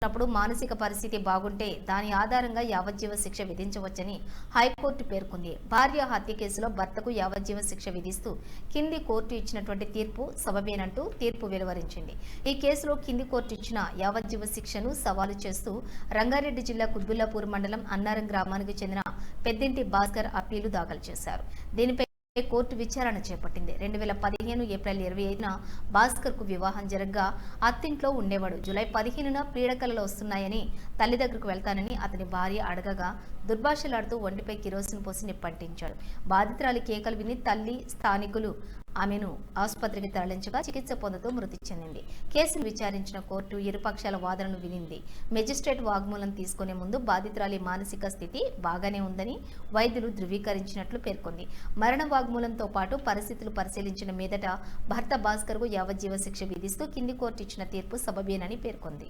ఉన్నప్పుడు మానసిక పరిస్థితి బాగుంటే దాని ఆధారంగా యావజ్జీవ శిక్ష విధించవచ్చని హైకోర్టు పేర్కొంది. భార్య హత్య కేసులో భర్తకు యావజ్జీవ శిక్ష విధిస్తూ కింది కోర్టు ఇచ్చినటువంటి తీర్పు సబబేనంటూ తీర్పు వెలువరించింది. ఈ కేసులో కింది కోర్టు ఇచ్చిన యావజ్జీవ శిక్షను సవాలు చేస్తూ రంగారెడ్డి జిల్లా కుత్బుల్లాపూర్ మండలం అన్నారం గ్రామానికి చెందిన పెద్దింటి భాస్కర్ అప్పీలు దాఖలు చేశారు. దీనిపై కోర్టు విచారణ చేపట్టింది. 2015 ఏప్రిల్ 25న భాస్కర్ కు వివాహం జరగ్గా అత్తింట్లో ఉండేవాడు. జూలై 15న పీడకలలు వస్తున్నాయని తల్లి దగ్గరకు వెళ్తానని అతని భార్య అడగగా దుర్భాషలాడుతూ ఒంటిపై కిరోసిన్ పోసి నిప్పంటించాడు. బాధితురాలి కేకలు విని తల్లి, స్థానికులు ఆమెను ఆసుపత్రికి తరలించగా చికిత్స పొందుతూ మృతి చెందింది. కేసును విచారించిన కోర్టు ఇరుపక్షాల వాదనలు వినింది. మెజిస్ట్రేట్ వాగ్మూలం తీసుకునే ముందు బాధితురాలి మానసిక స్థితి బాగానే ఉందని వైద్యులు ధృవీకరించినట్లు పేర్కొంది. మరణ వాగ్మూలంతో పాటు పరిస్థితులు పరిశీలించిన మీదట భర్త భాస్కర్కు యావజ్జీవ శిక్ష విధిస్తూ కింది కోర్టు ఇచ్చిన తీర్పు సబబేనని పేర్కొంది.